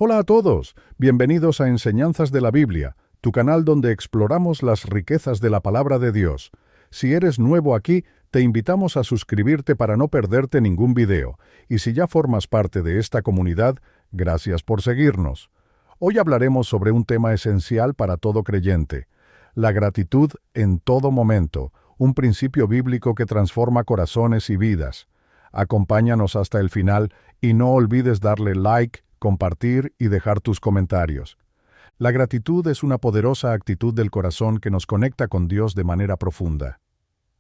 Hola a todos, bienvenidos a Enseñanzas de la Biblia, tu canal donde exploramos las riquezas de la palabra de Dios. Si eres nuevo aquí, te invitamos a suscribirte para no perderte ningún video, y si ya formas parte de esta comunidad, gracias por seguirnos. Hoy hablaremos sobre un tema esencial para todo creyente, la gratitud en todo momento, un principio bíblico que transforma corazones y vidas. Acompáñanos hasta el final y no olvides darle like, compartir y dejar tus comentarios. La gratitud es una poderosa actitud del corazón que nos conecta con Dios de manera profunda.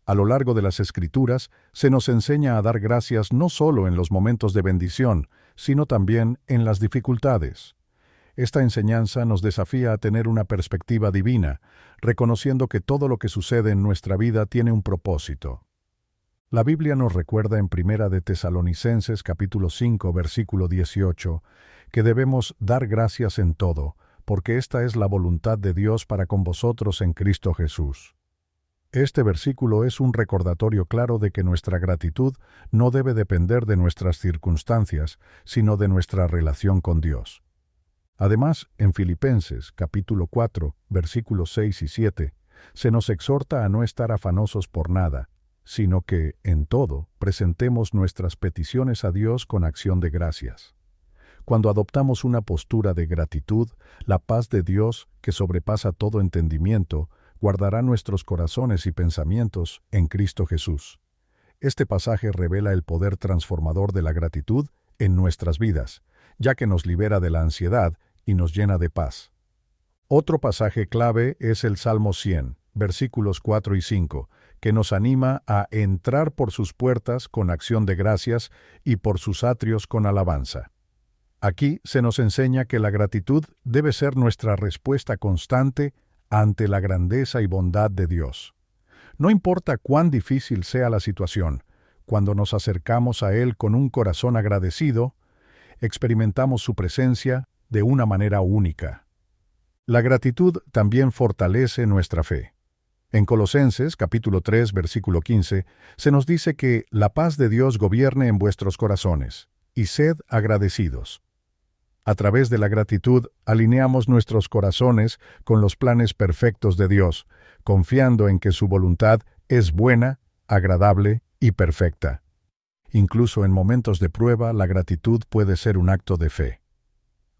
A lo largo de las Escrituras, se nos enseña a dar gracias no solo en los momentos de bendición, sino también en las dificultades. Esta enseñanza nos desafía a tener una perspectiva divina, reconociendo que todo lo que sucede en nuestra vida tiene un propósito. La Biblia nos recuerda en Primera de Tesalonicenses capítulo 5, versículo 18, que debemos dar gracias en todo, porque esta es la voluntad de Dios para con vosotros en Cristo Jesús. Este versículo es un recordatorio claro de que nuestra gratitud no debe depender de nuestras circunstancias, sino de nuestra relación con Dios. Además, en Filipenses capítulo 4, versículos 6 y 7, se nos exhorta a no estar afanosos por nada, sino que, en todo, presentemos nuestras peticiones a Dios con acción de gracias. Cuando adoptamos una postura de gratitud, la paz de Dios, que sobrepasa todo entendimiento, guardará nuestros corazones y pensamientos en Cristo Jesús. Este pasaje revela el poder transformador de la gratitud en nuestras vidas, ya que nos libera de la ansiedad y nos llena de paz. Otro pasaje clave es el Salmo 100, versículos 4 y 5, que nos anima a entrar por sus puertas con acción de gracias y por sus atrios con alabanza. Aquí se nos enseña que la gratitud debe ser nuestra respuesta constante ante la grandeza y bondad de Dios. No importa cuán difícil sea la situación, cuando nos acercamos a Él con un corazón agradecido, experimentamos su presencia de una manera única. La gratitud también fortalece nuestra fe. En Colosenses, capítulo 3, versículo 15, se nos dice que la paz de Dios gobierne en vuestros corazones, y sed agradecidos. A través de la gratitud, alineamos nuestros corazones con los planes perfectos de Dios, confiando en que su voluntad es buena, agradable y perfecta. Incluso en momentos de prueba, la gratitud puede ser un acto de fe.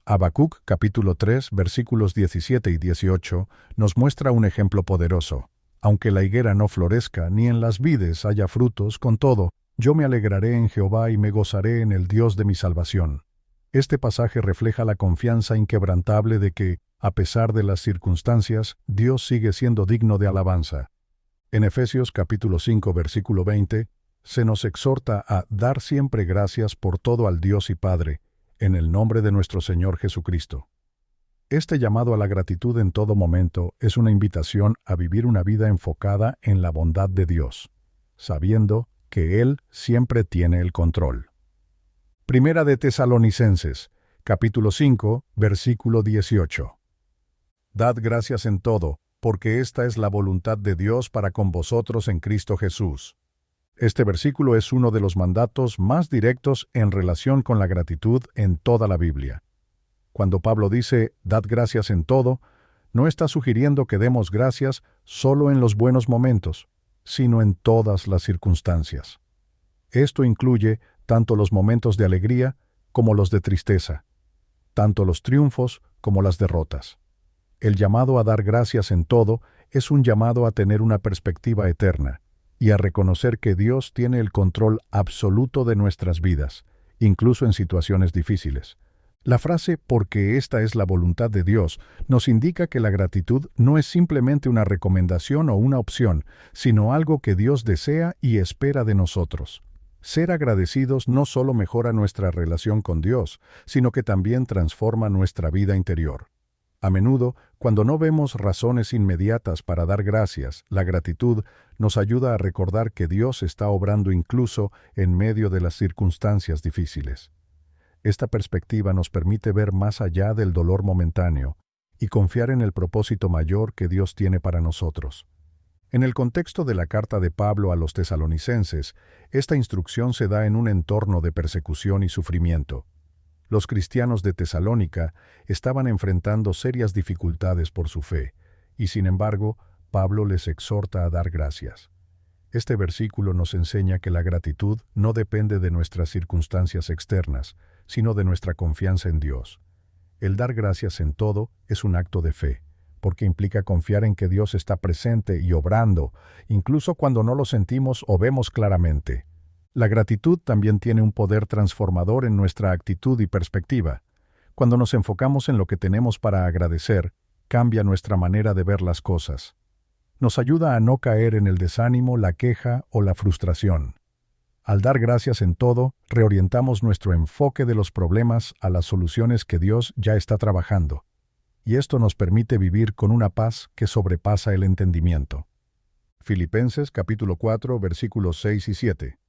Habacuc, capítulo 3, versículos 17 y 18, nos muestra un ejemplo poderoso. Aunque la higuera no florezca, ni en las vides haya frutos, con todo, yo me alegraré en Jehová y me gozaré en el Dios de mi salvación. Este pasaje refleja la confianza inquebrantable de que, a pesar de las circunstancias, Dios sigue siendo digno de alabanza. En Efesios capítulo 5, versículo 20, se nos exhorta a dar siempre gracias por todo al Dios y Padre, en el nombre de nuestro Señor Jesucristo. Este llamado a la gratitud en todo momento es una invitación a vivir una vida enfocada en la bondad de Dios, sabiendo que Él siempre tiene el control. Primera de Tesalonicenses, capítulo 5, versículo 18. Dad gracias en todo, porque esta es la voluntad de Dios para con vosotros en Cristo Jesús. Este versículo es uno de los mandatos más directos en relación con la gratitud en toda la Biblia. Cuando Pablo dice, dad gracias en todo, no está sugiriendo que demos gracias solo en los buenos momentos, sino en todas las circunstancias. Esto incluye tanto los momentos de alegría como los de tristeza, tanto los triunfos como las derrotas. El llamado a dar gracias en todo es un llamado a tener una perspectiva eterna y a reconocer que Dios tiene el control absoluto de nuestras vidas, incluso en situaciones difíciles. La frase «porque esta es la voluntad de Dios» nos indica que la gratitud no es simplemente una recomendación o una opción, sino algo que Dios desea y espera de nosotros. Ser agradecidos no solo mejora nuestra relación con Dios, sino que también transforma nuestra vida interior. A menudo, cuando no vemos razones inmediatas para dar gracias, la gratitud nos ayuda a recordar que Dios está obrando incluso en medio de las circunstancias difíciles. Esta perspectiva nos permite ver más allá del dolor momentáneo y confiar en el propósito mayor que Dios tiene para nosotros. En el contexto de la carta de Pablo a los tesalonicenses, esta instrucción se da en un entorno de persecución y sufrimiento. Los cristianos de Tesalónica estaban enfrentando serias dificultades por su fe, y sin embargo, Pablo les exhorta a dar gracias. Este versículo nos enseña que la gratitud no depende de nuestras circunstancias externas, sino de nuestra confianza en Dios. El dar gracias en todo es un acto de fe, porque implica confiar en que Dios está presente y obrando, incluso cuando no lo sentimos o vemos claramente. La gratitud también tiene un poder transformador en nuestra actitud y perspectiva. Cuando nos enfocamos en lo que tenemos para agradecer, cambia nuestra manera de ver las cosas. Nos ayuda a no caer en el desánimo, la queja o la frustración. Al dar gracias en todo, reorientamos nuestro enfoque de los problemas a las soluciones que Dios ya está trabajando. Y esto nos permite vivir con una paz que sobrepasa el entendimiento. Filipenses capítulo 4, versículos 6 y 7.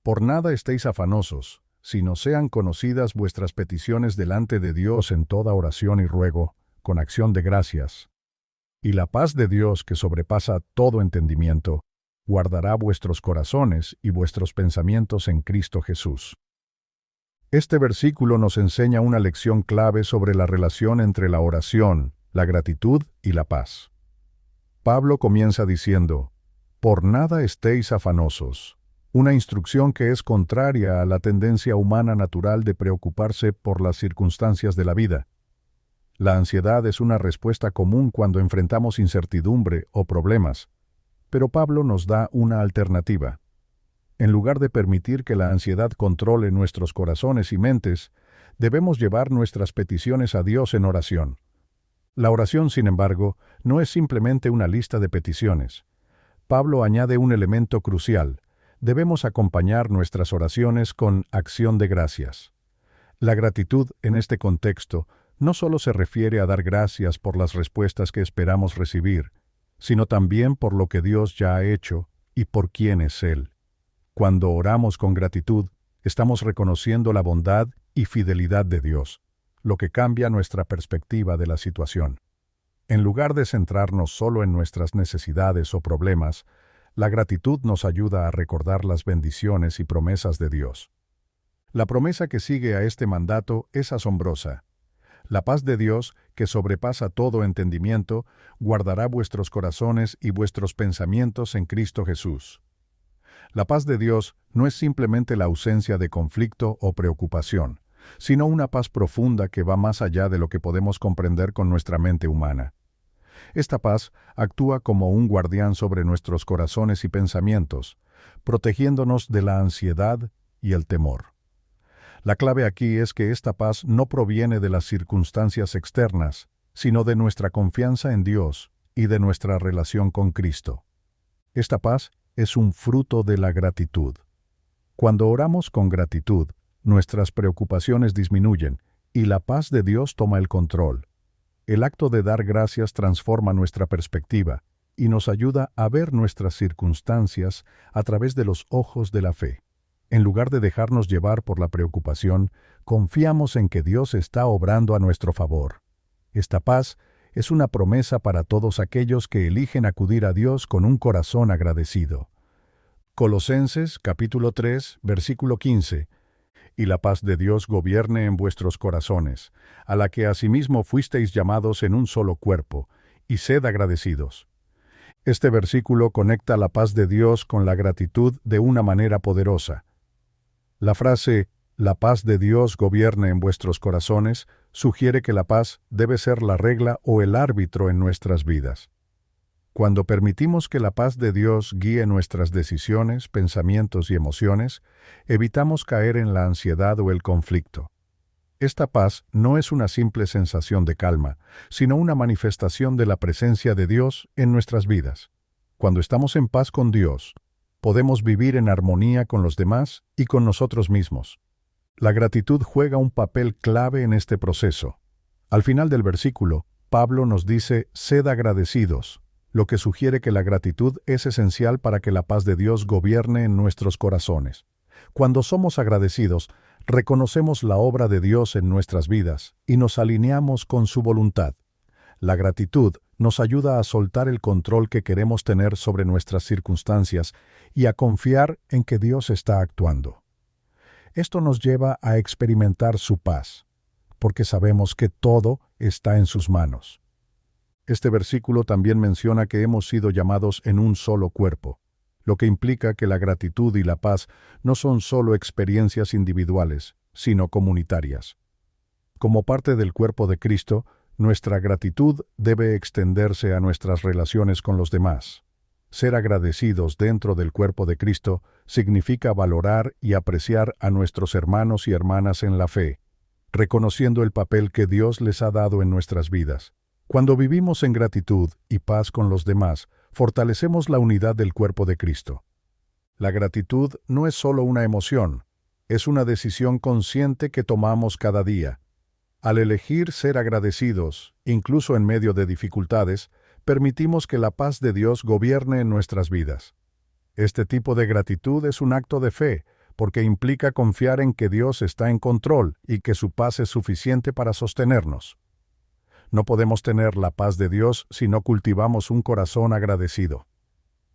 Por nada estéis afanosos, sino sean conocidas vuestras peticiones delante de Dios en toda oración y ruego, con acción de gracias. Y la paz de Dios, que sobrepasa todo entendimiento, guardará vuestros corazones y vuestros pensamientos en Cristo Jesús. Este versículo nos enseña una lección clave sobre la relación entre la oración, la gratitud y la paz. Pablo comienza diciendo, «Por nada estéis afanosos», una instrucción que es contraria a la tendencia humana natural de preocuparse por las circunstancias de la vida. La ansiedad es una respuesta común cuando enfrentamos incertidumbre o problemas, pero Pablo nos da una alternativa. En lugar de permitir que la ansiedad controle nuestros corazones y mentes, debemos llevar nuestras peticiones a Dios en oración. La oración, sin embargo, no es simplemente una lista de peticiones. Pablo añade un elemento crucial. Debemos acompañar nuestras oraciones con acción de gracias. La gratitud, en este contexto, no solo se refiere a dar gracias por las respuestas que esperamos recibir, sino también por lo que Dios ya ha hecho y por quién es Él. Cuando oramos con gratitud, estamos reconociendo la bondad y fidelidad de Dios, lo que cambia nuestra perspectiva de la situación. En lugar de centrarnos solo en nuestras necesidades o problemas, la gratitud nos ayuda a recordar las bendiciones y promesas de Dios. La promesa que sigue a este mandato es asombrosa. La paz de Dios, que sobrepasa todo entendimiento, guardará vuestros corazones y vuestros pensamientos en Cristo Jesús. La paz de Dios no es simplemente la ausencia de conflicto o preocupación, sino una paz profunda que va más allá de lo que podemos comprender con nuestra mente humana. Esta paz actúa como un guardián sobre nuestros corazones y pensamientos, protegiéndonos de la ansiedad y el temor. La clave aquí es que esta paz no proviene de las circunstancias externas, sino de nuestra confianza en Dios y de nuestra relación con Cristo. Esta paz es un fruto de la gratitud. Cuando oramos con gratitud, nuestras preocupaciones disminuyen y la paz de Dios toma el control. El acto de dar gracias transforma nuestra perspectiva y nos ayuda a ver nuestras circunstancias a través de los ojos de la fe. En lugar de dejarnos llevar por la preocupación, confiamos en que Dios está obrando a nuestro favor. Esta paz es una promesa para todos aquellos que eligen acudir a Dios con un corazón agradecido. Colosenses capítulo 3, versículo 15. Y la paz de Dios gobierne en vuestros corazones, a la que asimismo fuisteis llamados en un solo cuerpo, y sed agradecidos. Este versículo conecta la paz de Dios con la gratitud de una manera poderosa. La frase, «La paz de Dios gobierne en vuestros corazones», sugiere que la paz debe ser la regla o el árbitro en nuestras vidas. Cuando permitimos que la paz de Dios guíe nuestras decisiones, pensamientos y emociones, evitamos caer en la ansiedad o el conflicto. Esta paz no es una simple sensación de calma, sino una manifestación de la presencia de Dios en nuestras vidas. Cuando estamos en paz con Dios, podemos vivir en armonía con los demás y con nosotros mismos. La gratitud juega un papel clave en este proceso. Al final del versículo, Pablo nos dice, «Sed agradecidos», lo que sugiere que la gratitud es esencial para que la paz de Dios gobierne en nuestros corazones. Cuando somos agradecidos, reconocemos la obra de Dios en nuestras vidas y nos alineamos con su voluntad. La gratitud nos ayuda a soltar el control que queremos tener sobre nuestras circunstancias y a confiar en que Dios está actuando. Esto nos lleva a experimentar su paz, porque sabemos que todo está en sus manos. Este versículo también menciona que hemos sido llamados en un solo cuerpo, lo que implica que la gratitud y la paz no son solo experiencias individuales, sino comunitarias. Como parte del cuerpo de Cristo, nuestra gratitud debe extenderse a nuestras relaciones con los demás. Ser agradecidos dentro del cuerpo de Cristo significa valorar y apreciar a nuestros hermanos y hermanas en la fe, reconociendo el papel que Dios les ha dado en nuestras vidas. Cuando vivimos en gratitud y paz con los demás, fortalecemos la unidad del cuerpo de Cristo. La gratitud no es solo una emoción, es una decisión consciente que tomamos cada día. Al elegir ser agradecidos, incluso en medio de dificultades, permitimos que la paz de Dios gobierne en nuestras vidas. Este tipo de gratitud es un acto de fe, porque implica confiar en que Dios está en control y que su paz es suficiente para sostenernos. No podemos tener la paz de Dios si no cultivamos un corazón agradecido.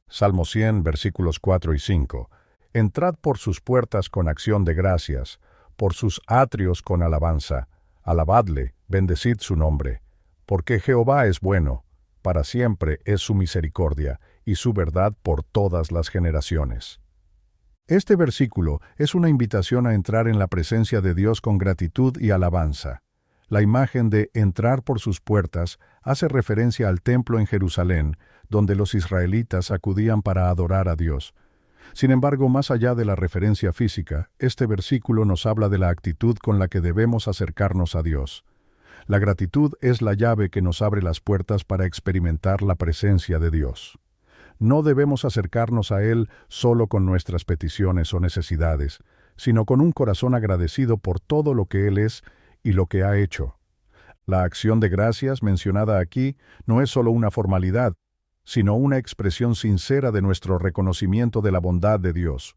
Salmo 100, versículos 4 y 5. Entrad por sus puertas con acción de gracias, por sus atrios con alabanza. Alabadle, bendecid su nombre. Porque Jehová es bueno, para siempre es su misericordia, y su verdad por todas las generaciones. Este versículo es una invitación a entrar en la presencia de Dios con gratitud y alabanza. La imagen de entrar por sus puertas hace referencia al templo en Jerusalén, donde los israelitas acudían para adorar a Dios. Sin embargo, más allá de la referencia física, este versículo nos habla de la actitud con la que debemos acercarnos a Dios. La gratitud es la llave que nos abre las puertas para experimentar la presencia de Dios. No debemos acercarnos a Él solo con nuestras peticiones o necesidades, sino con un corazón agradecido por todo lo que Él es y lo que ha hecho. La acción de gracias mencionada aquí no es solo una formalidad, sino una expresión sincera de nuestro reconocimiento de la bondad de Dios.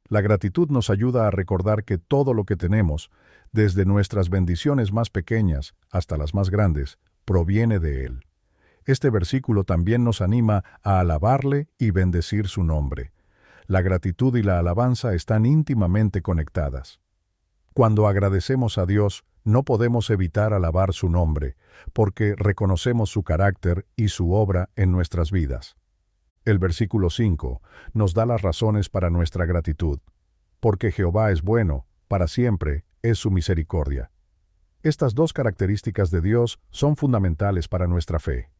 La gratitud nos ayuda a recordar que todo lo que tenemos, desde nuestras bendiciones más pequeñas hasta las más grandes, proviene de Él. Este versículo también nos anima a alabarle y bendecir su nombre. La gratitud y la alabanza están íntimamente conectadas. Cuando agradecemos a Dios, no podemos evitar alabar su nombre, porque reconocemos su carácter y su obra en nuestras vidas. El versículo 5 nos da las razones para nuestra gratitud. Porque Jehová es bueno, para siempre es su misericordia. Estas dos características de Dios son fundamentales para nuestra fe.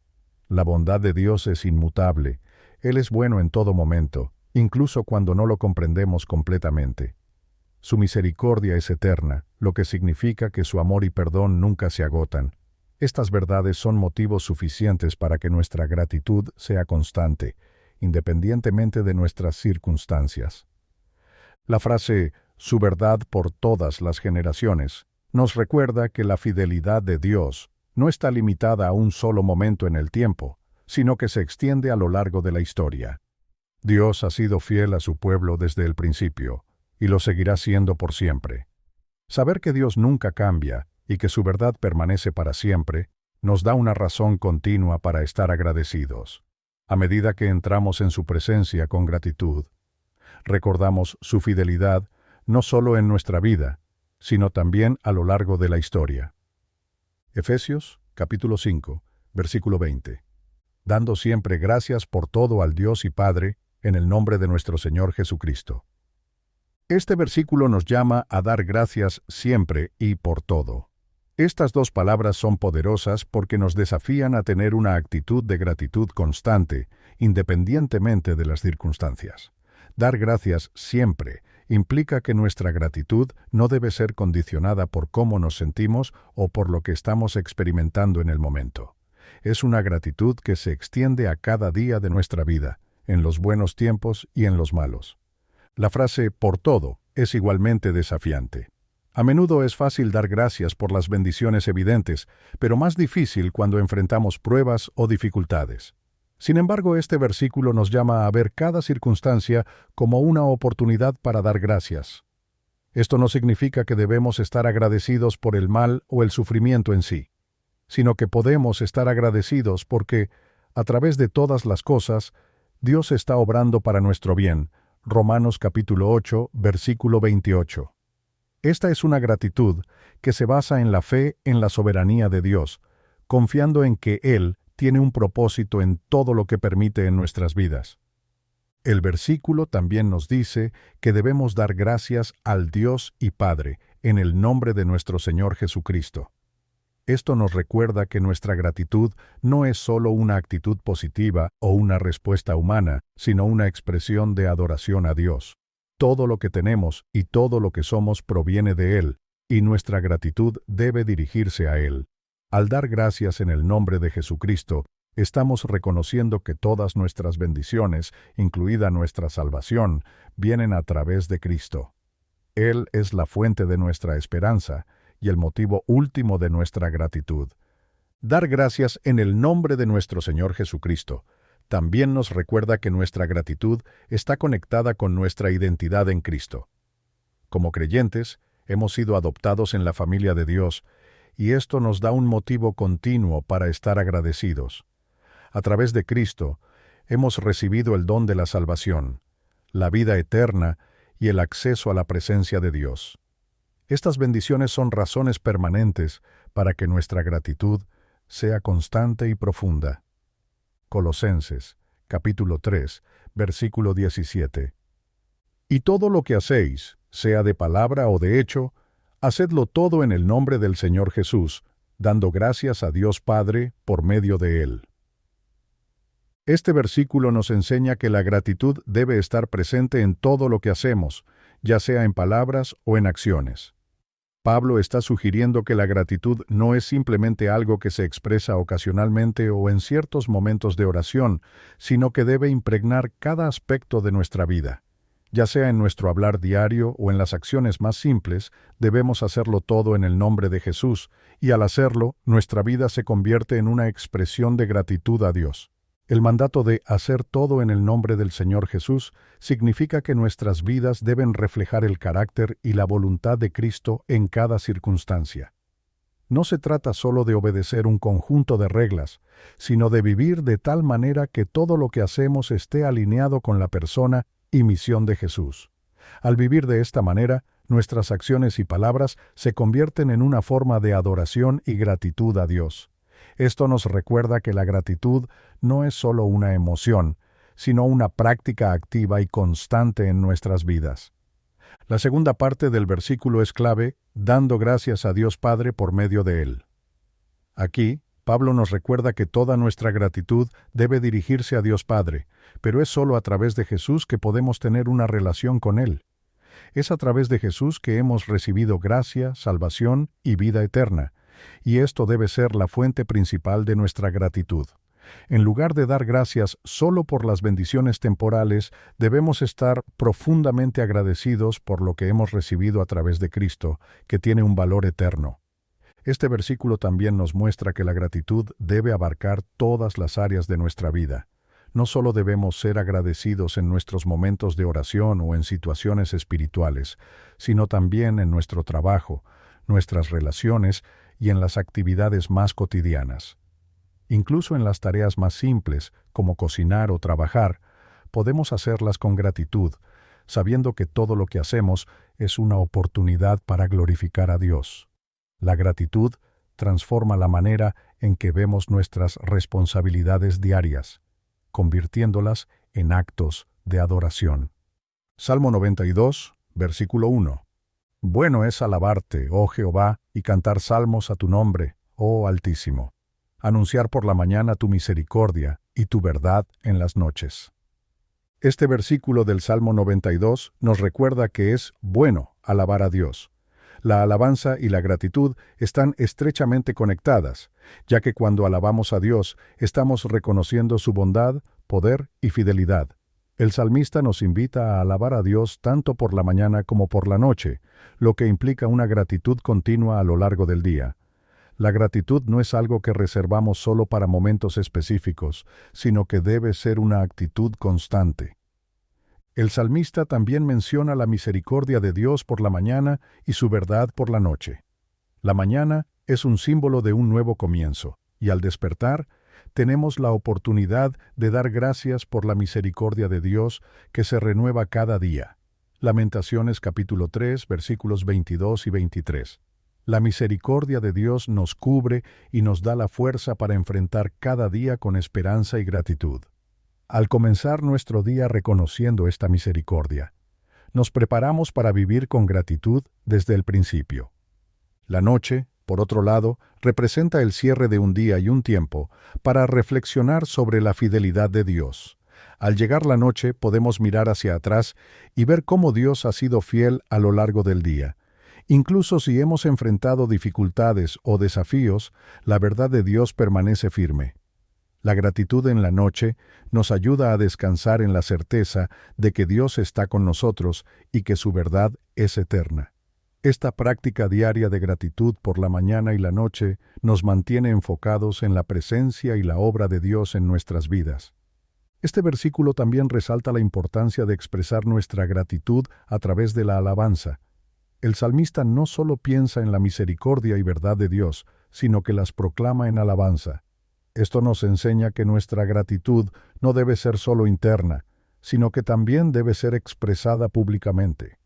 La bondad de Dios es inmutable. Él es bueno en todo momento, incluso cuando no lo comprendemos completamente. Su misericordia es eterna, lo que significa que su amor y perdón nunca se agotan. Estas verdades son motivos suficientes para que nuestra gratitud sea constante, independientemente de nuestras circunstancias. La frase «su verdad por todas las generaciones» nos recuerda que la fidelidad de Dios no está limitada a un solo momento en el tiempo, sino que se extiende a lo largo de la historia. Dios ha sido fiel a su pueblo desde el principio, y lo seguirá siendo por siempre. Saber que Dios nunca cambia y que su verdad permanece para siempre, nos da una razón continua para estar agradecidos. A medida que entramos en su presencia con gratitud, recordamos su fidelidad no solo en nuestra vida, sino también a lo largo de la historia. Efesios, capítulo 5, versículo 20. Dando siempre gracias por todo al Dios y Padre, en el nombre de nuestro Señor Jesucristo. Este versículo nos llama a dar gracias siempre y por todo. Estas dos palabras son poderosas porque nos desafían a tener una actitud de gratitud constante, independientemente de las circunstancias. Dar gracias siempre implica que nuestra gratitud no debe ser condicionada por cómo nos sentimos o por lo que estamos experimentando en el momento. Es una gratitud que se extiende a cada día de nuestra vida, en los buenos tiempos y en los malos. La frase «por todo» es igualmente desafiante. A menudo es fácil dar gracias por las bendiciones evidentes, pero más difícil cuando enfrentamos pruebas o dificultades. Sin embargo, este versículo nos llama a ver cada circunstancia como una oportunidad para dar gracias. Esto no significa que debemos estar agradecidos por el mal o el sufrimiento en sí, sino que podemos estar agradecidos porque, a través de todas las cosas, Dios está obrando para nuestro bien, Romanos capítulo 8, versículo 28. Esta es una gratitud que se basa en la fe en la soberanía de Dios, confiando en que Él tiene un propósito en todo lo que permite en nuestras vidas. El versículo también nos dice que debemos dar gracias al Dios y Padre en el nombre de nuestro Señor Jesucristo. Esto nos recuerda que nuestra gratitud no es solo una actitud positiva o una respuesta humana, sino una expresión de adoración a Dios. Todo lo que tenemos y todo lo que somos proviene de Él, y nuestra gratitud debe dirigirse a Él. Al dar gracias en el nombre de Jesucristo, estamos reconociendo que todas nuestras bendiciones, incluida nuestra salvación, vienen a través de Cristo. Él es la fuente de nuestra esperanza y el motivo último de nuestra gratitud. Dar gracias en el nombre de nuestro Señor Jesucristo también nos recuerda que nuestra gratitud está conectada con nuestra identidad en Cristo. Como creyentes, hemos sido adoptados en la familia de Dios, y esto nos da un motivo continuo para estar agradecidos. A través de Cristo, hemos recibido el don de la salvación, la vida eterna y el acceso a la presencia de Dios. Estas bendiciones son razones permanentes para que nuestra gratitud sea constante y profunda. Colosenses, capítulo 3, versículo 17. Y todo lo que hacéis, sea de palabra o de hecho, hacedlo todo en el nombre del Señor Jesús, dando gracias a Dios Padre por medio de Él. Este versículo nos enseña que la gratitud debe estar presente en todo lo que hacemos, ya sea en palabras o en acciones. Pablo está sugiriendo que la gratitud no es simplemente algo que se expresa ocasionalmente o en ciertos momentos de oración, sino que debe impregnar cada aspecto de nuestra vida. Ya sea en nuestro hablar diario o en las acciones más simples, debemos hacerlo todo en el nombre de Jesús, y al hacerlo, nuestra vida se convierte en una expresión de gratitud a Dios. El mandato de hacer todo en el nombre del Señor Jesús significa que nuestras vidas deben reflejar el carácter y la voluntad de Cristo en cada circunstancia. No se trata solo de obedecer un conjunto de reglas, sino de vivir de tal manera que todo lo que hacemos esté alineado con la persona y misión de Jesús. Al vivir de esta manera, nuestras acciones y palabras se convierten en una forma de adoración y gratitud a Dios. Esto nos recuerda que la gratitud no es solo una emoción, sino una práctica activa y constante en nuestras vidas. La segunda parte del versículo es clave, dando gracias a Dios Padre por medio de Él. Aquí, Pablo nos recuerda que toda nuestra gratitud debe dirigirse a Dios Padre, pero es solo a través de Jesús que podemos tener una relación con Él. Es a través de Jesús que hemos recibido gracia, salvación y vida eterna, y esto debe ser la fuente principal de nuestra gratitud. En lugar de dar gracias solo por las bendiciones temporales, debemos estar profundamente agradecidos por lo que hemos recibido a través de Cristo, que tiene un valor eterno. Este versículo también nos muestra que la gratitud debe abarcar todas las áreas de nuestra vida. No solo debemos ser agradecidos en nuestros momentos de oración o en situaciones espirituales, sino también en nuestro trabajo, nuestras relaciones y en las actividades más cotidianas. Incluso en las tareas más simples, como cocinar o trabajar, podemos hacerlas con gratitud, sabiendo que todo lo que hacemos es una oportunidad para glorificar a Dios. La gratitud transforma la manera en que vemos nuestras responsabilidades diarias, convirtiéndolas en actos de adoración. Salmo 92, versículo 1. Bueno es alabarte, oh Jehová, y cantar salmos a tu nombre, oh Altísimo. Anunciar por la mañana tu misericordia y tu verdad en las noches. Este versículo del Salmo 92 nos recuerda que es bueno alabar a Dios. La alabanza y la gratitud están estrechamente conectadas, ya que cuando alabamos a Dios, estamos reconociendo su bondad, poder y fidelidad. El salmista nos invita a alabar a Dios tanto por la mañana como por la noche, lo que implica una gratitud continua a lo largo del día. La gratitud no es algo que reservamos solo para momentos específicos, sino que debe ser una actitud constante. El salmista también menciona la misericordia de Dios por la mañana y su verdad por la noche. La mañana es un símbolo de un nuevo comienzo, y al despertar, Tenemos la oportunidad de dar gracias por la misericordia de Dios que se renueva cada día. Lamentaciones capítulo 3, versículos 22 y 23. La misericordia de Dios nos cubre y nos da la fuerza para enfrentar cada día con esperanza y gratitud. Al comenzar nuestro día reconociendo esta misericordia, nos preparamos para vivir con gratitud desde el principio. La noche, por otro lado, representa el cierre de un día y un tiempo para reflexionar sobre la fidelidad de Dios. Al llegar la noche podemos mirar hacia atrás y ver cómo Dios ha sido fiel a lo largo del día. Incluso si hemos enfrentado dificultades o desafíos, la verdad de Dios permanece firme. La gratitud en la noche nos ayuda a descansar en la certeza de que Dios está con nosotros y que su verdad es eterna. Esta práctica diaria de gratitud por la mañana y la noche nos mantiene enfocados en la presencia y la obra de Dios en nuestras vidas. Este versículo también resalta la importancia de expresar nuestra gratitud a través de la alabanza. El salmista no solo piensa en la misericordia y verdad de Dios, sino que las proclama en alabanza. Esto nos enseña que nuestra gratitud no debe ser solo interna, sino que también debe ser expresada públicamente.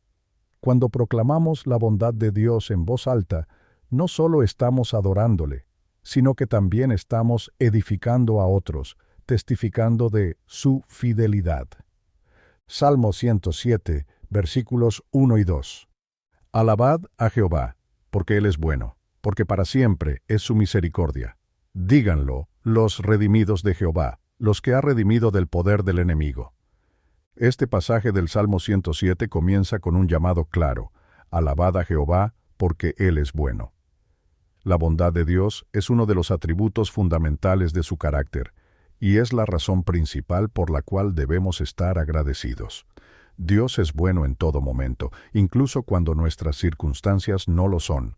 Cuando proclamamos la bondad de Dios en voz alta, no solo estamos adorándole, sino que también estamos edificando a otros, testificando de su fidelidad. Salmo 107, versículos 1 y 2. Alabad a Jehová, porque Él es bueno, porque para siempre es su misericordia. Díganlo los redimidos de Jehová, los que ha redimido del poder del enemigo. Este pasaje del Salmo 107 comienza con un llamado claro: alabad a Jehová, porque Él es bueno. La bondad de Dios es uno de los atributos fundamentales de su carácter, y es la razón principal por la cual debemos estar agradecidos. Dios es bueno en todo momento, incluso cuando nuestras circunstancias no lo son.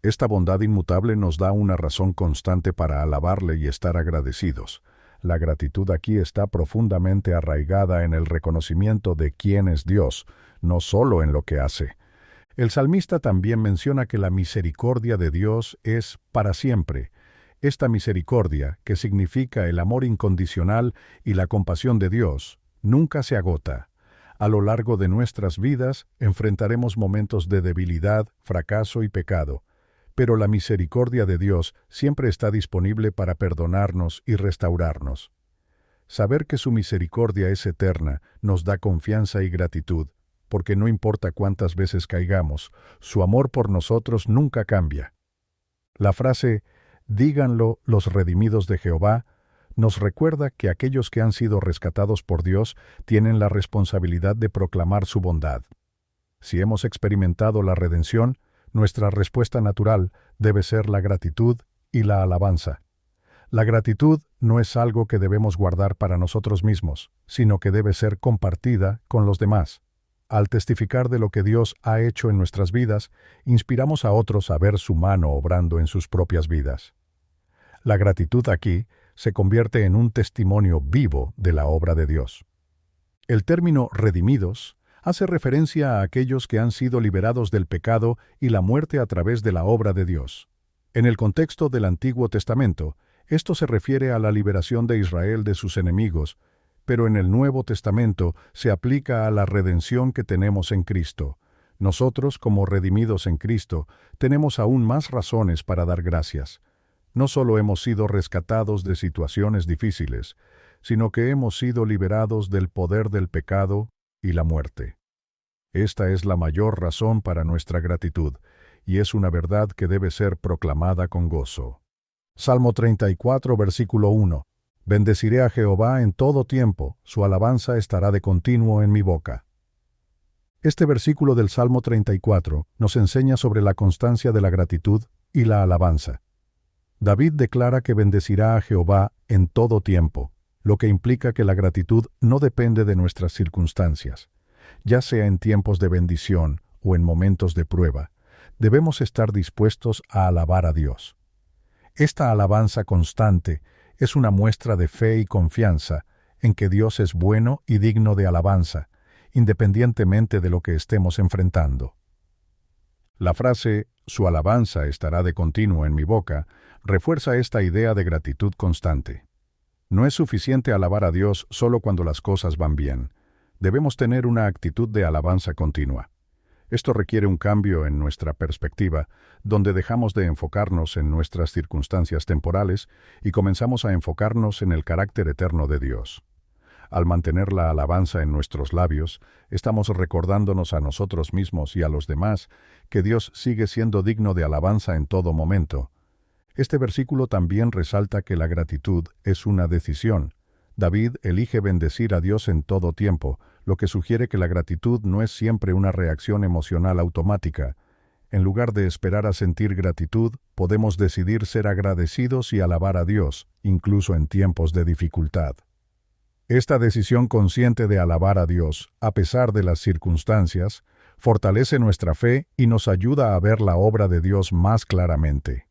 Esta bondad inmutable nos da una razón constante para alabarle y estar agradecidos. La gratitud aquí está profundamente arraigada en el reconocimiento de quién es Dios, no solo en lo que hace. El salmista también menciona que la misericordia de Dios es para siempre. Esta misericordia, que significa el amor incondicional y la compasión de Dios, nunca se agota. A lo largo de nuestras vidas enfrentaremos momentos de debilidad, fracaso y pecado, pero la misericordia de Dios siempre está disponible para perdonarnos y restaurarnos. Saber que su misericordia es eterna nos da confianza y gratitud, porque no importa cuántas veces caigamos, su amor por nosotros nunca cambia. La frase «díganlo los redimidos de Jehová» nos recuerda que aquellos que han sido rescatados por Dios tienen la responsabilidad de proclamar su bondad. Si hemos experimentado la redención, nuestra respuesta natural debe ser la gratitud y la alabanza. La gratitud no es algo que debemos guardar para nosotros mismos, sino que debe ser compartida con los demás. Al testificar de lo que Dios ha hecho en nuestras vidas, inspiramos a otros a ver su mano obrando en sus propias vidas. La gratitud aquí se convierte en un testimonio vivo de la obra de Dios. El término redimidos hace referencia a aquellos que han sido liberados del pecado y la muerte a través de la obra de Dios. En el contexto del Antiguo Testamento, esto se refiere a la liberación de Israel de sus enemigos, pero en el Nuevo Testamento se aplica a la redención que tenemos en Cristo. Nosotros, como redimidos en Cristo, tenemos aún más razones para dar gracias. No solo hemos sido rescatados de situaciones difíciles, sino que hemos sido liberados del poder del pecado y la muerte. Esta es la mayor razón para nuestra gratitud, y es una verdad que debe ser proclamada con gozo. Salmo 34, versículo 1. Bendeciré a Jehová en todo tiempo, su alabanza estará de continuo en mi boca. Este versículo del Salmo 34 nos enseña sobre la constancia de la gratitud y la alabanza. David declara que bendecirá a Jehová en todo tiempo, lo que implica que la gratitud no depende de nuestras circunstancias. Ya sea en tiempos de bendición o en momentos de prueba, debemos estar dispuestos a alabar a Dios. Esta alabanza constante es una muestra de fe y confianza en que Dios es bueno y digno de alabanza, independientemente de lo que estemos enfrentando. La frase «su alabanza estará de continuo en mi boca» refuerza esta idea de gratitud constante. No es suficiente alabar a Dios solo cuando las cosas van bien. Debemos tener una actitud de alabanza continua. Esto requiere un cambio en nuestra perspectiva, donde dejamos de enfocarnos en nuestras circunstancias temporales y comenzamos a enfocarnos en el carácter eterno de Dios. Al mantener la alabanza en nuestros labios, estamos recordándonos a nosotros mismos y a los demás que Dios sigue siendo digno de alabanza en todo momento. Este versículo también resalta que la gratitud es una decisión. David elige bendecir a Dios en todo tiempo, lo que sugiere que la gratitud no es siempre una reacción emocional automática. En lugar de esperar a sentir gratitud, podemos decidir ser agradecidos y alabar a Dios, incluso en tiempos de dificultad. Esta decisión consciente de alabar a Dios, a pesar de las circunstancias, fortalece nuestra fe y nos ayuda a ver la obra de Dios más claramente.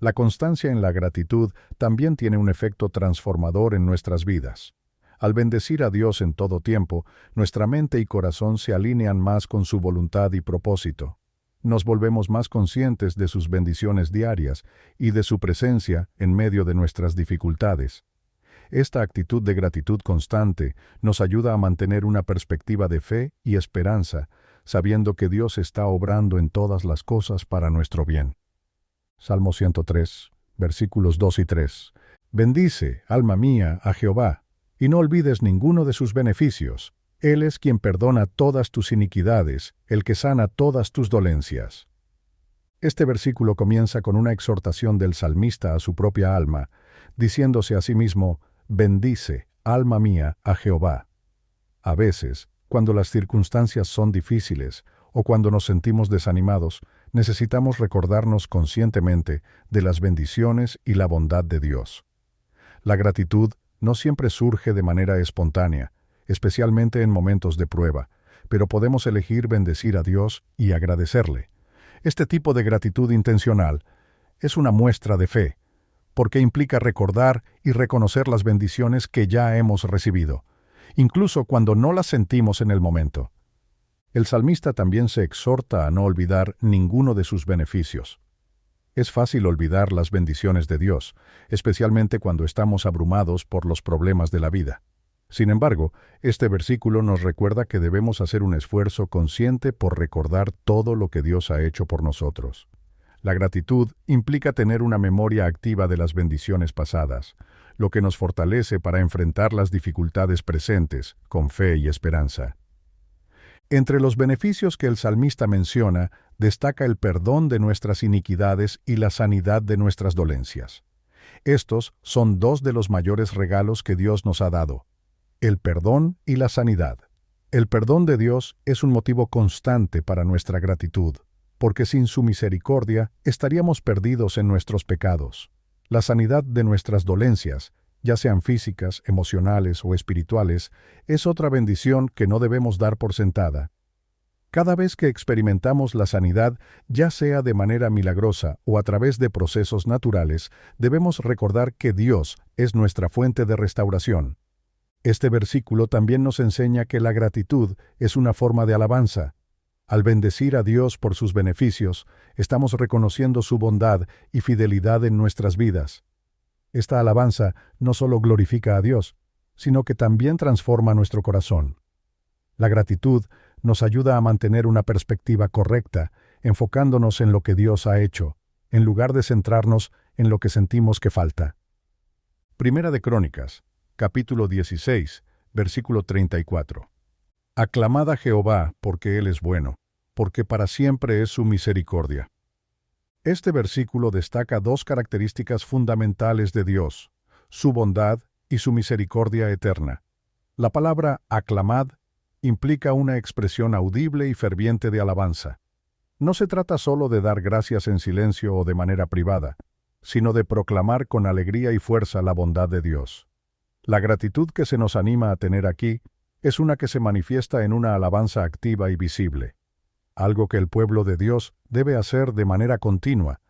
La constancia en la gratitud también tiene un efecto transformador en nuestras vidas. Al bendecir a Dios en todo tiempo, nuestra mente y corazón se alinean más con su voluntad y propósito. Nos volvemos más conscientes de sus bendiciones diarias y de su presencia en medio de nuestras dificultades. Esta actitud de gratitud constante nos ayuda a mantener una perspectiva de fe y esperanza, sabiendo que Dios está obrando en todas las cosas para nuestro bien. Salmo 103, versículos 2 y 3. Bendice, alma mía, a Jehová, y no olvides ninguno de sus beneficios. Él es quien perdona todas tus iniquidades, el que sana todas tus dolencias. Este versículo comienza con una exhortación del salmista a su propia alma, diciéndose a sí mismo, bendice, alma mía, a Jehová. A veces, cuando las circunstancias son difíciles o cuando nos sentimos desanimados, necesitamos recordarnos conscientemente de las bendiciones y la bondad de Dios. La gratitud no siempre surge de manera espontánea, especialmente en momentos de prueba, pero podemos elegir bendecir a Dios y agradecerle. Este tipo de gratitud intencional es una muestra de fe, porque implica recordar y reconocer las bendiciones que ya hemos recibido, incluso cuando no las sentimos en el momento. El salmista también se exhorta a no olvidar ninguno de sus beneficios. Es fácil olvidar las bendiciones de Dios, especialmente cuando estamos abrumados por los problemas de la vida. Sin embargo, este versículo nos recuerda que debemos hacer un esfuerzo consciente por recordar todo lo que Dios ha hecho por nosotros. La gratitud implica tener una memoria activa de las bendiciones pasadas, lo que nos fortalece para enfrentar las dificultades presentes con fe y esperanza. Entre los beneficios que el salmista menciona, destaca el perdón de nuestras iniquidades y la sanidad de nuestras dolencias. Estos son dos de los mayores regalos que Dios nos ha dado: el perdón y la sanidad. El perdón de Dios es un motivo constante para nuestra gratitud, porque sin su misericordia estaríamos perdidos en nuestros pecados. La sanidad de nuestras dolencias, ya sean físicas, emocionales o espirituales, es otra bendición que no debemos dar por sentada. Cada vez que experimentamos la sanidad, ya sea de manera milagrosa o a través de procesos naturales, debemos recordar que Dios es nuestra fuente de restauración. Este versículo también nos enseña que la gratitud es una forma de alabanza. Al bendecir a Dios por sus beneficios, estamos reconociendo su bondad y fidelidad en nuestras vidas. Esta alabanza no solo glorifica a Dios, sino que también transforma nuestro corazón. La gratitud nos ayuda a mantener una perspectiva correcta, enfocándonos en lo que Dios ha hecho, en lugar de centrarnos en lo que sentimos que falta. Primera de Crónicas, capítulo 16, versículo 34. Aclamad a Jehová, porque Él es bueno, porque para siempre es su misericordia. Este versículo destaca dos características fundamentales de Dios: su bondad y su misericordia eterna. La palabra aclamad implica una expresión audible y ferviente de alabanza. No se trata solo de dar gracias en silencio o de manera privada, sino de proclamar con alegría y fuerza la bondad de Dios. La gratitud que se nos anima a tener aquí es una que se manifiesta en una alabanza activa y visible, algo que el pueblo de Dios debe hacer de manera continua,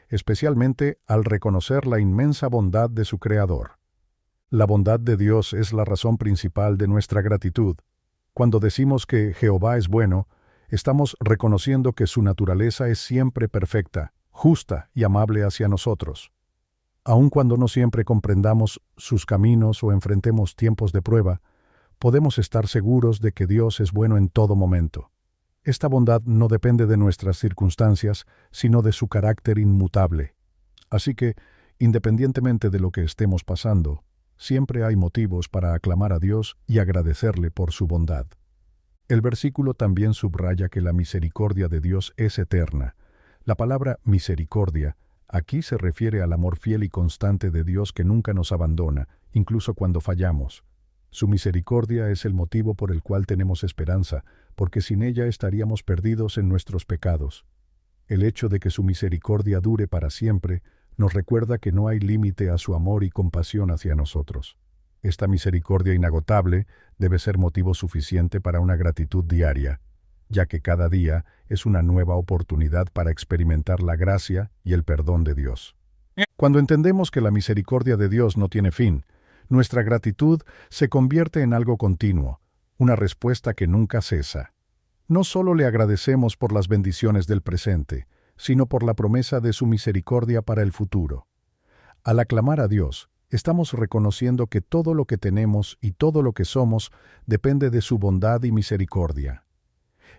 especialmente al reconocer la inmensa bondad de su Creador. La bondad de Dios es la razón principal de nuestra gratitud. Cuando decimos que Jehová es bueno, estamos reconociendo que su naturaleza es siempre perfecta, justa y amable hacia nosotros. Aun cuando no siempre comprendamos sus caminos o enfrentemos tiempos de prueba, podemos estar seguros de que Dios es bueno en todo momento. Esta bondad no depende de nuestras circunstancias, sino de su carácter inmutable. Así que, independientemente de lo que estemos pasando, siempre hay motivos para aclamar a Dios y agradecerle por su bondad. El versículo también subraya que la misericordia de Dios es eterna. La palabra misericordia aquí se refiere al amor fiel y constante de Dios que nunca nos abandona, incluso cuando fallamos. Su misericordia es el motivo por el cual tenemos esperanza, porque sin ella estaríamos perdidos en nuestros pecados. El hecho de que su misericordia dure para siempre nos recuerda que no hay límite a su amor y compasión hacia nosotros. Esta misericordia inagotable debe ser motivo suficiente para una gratitud diaria, ya que cada día es una nueva oportunidad para experimentar la gracia y el perdón de Dios. Cuando entendemos que la misericordia de Dios no tiene fin, nuestra gratitud se convierte en algo continuo, una respuesta que nunca cesa. No solo le agradecemos por las bendiciones del presente, sino por la promesa de su misericordia para el futuro. Al aclamar a Dios, estamos reconociendo que todo lo que tenemos y todo lo que somos depende de su bondad y misericordia.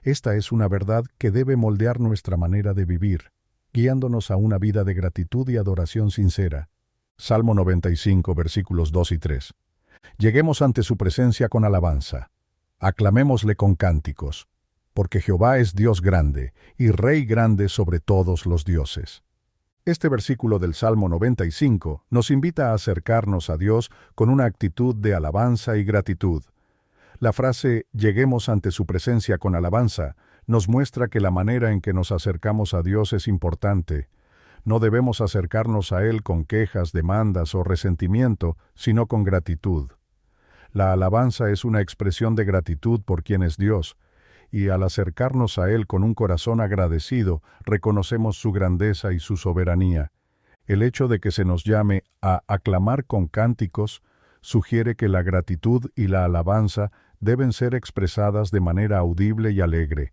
Esta es una verdad que debe moldear nuestra manera de vivir, guiándonos a una vida de gratitud y adoración sincera. Salmo 95, versículos 2 y 3. Lleguemos ante su presencia con alabanza. Aclamémosle con cánticos, porque Jehová es Dios grande y Rey grande sobre todos los dioses. Este versículo del Salmo 95 nos invita a acercarnos a Dios con una actitud de alabanza y gratitud. La frase «lleguemos ante su presencia con alabanza» nos muestra que la manera en que nos acercamos a Dios es importante. No debemos acercarnos a Él con quejas, demandas o resentimiento, sino con gratitud. La alabanza es una expresión de gratitud por quien es Dios, y al acercarnos a Él con un corazón agradecido, reconocemos su grandeza y su soberanía. El hecho de que se nos llame a aclamar con cánticos sugiere que la gratitud y la alabanza deben ser expresadas de manera audible y alegre.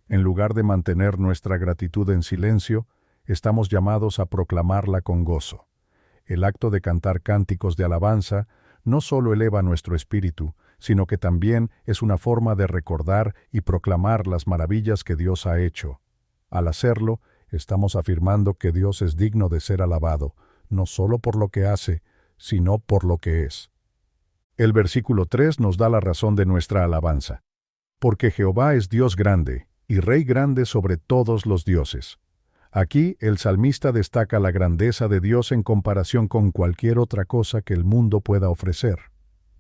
En lugar de mantener nuestra gratitud en silencio, estamos llamados a proclamarla con gozo. El acto de cantar cánticos de alabanza no solo eleva nuestro espíritu, sino que también es una forma de recordar y proclamar las maravillas que Dios ha hecho. Al hacerlo, estamos afirmando que Dios es digno de ser alabado, no solo por lo que hace, sino por lo que es. El versículo 3 nos da la razón de nuestra alabanza. Porque Jehová es Dios grande, y Rey grande sobre todos los dioses. Aquí el salmista destaca la grandeza de Dios en comparación con cualquier otra cosa que el mundo pueda ofrecer.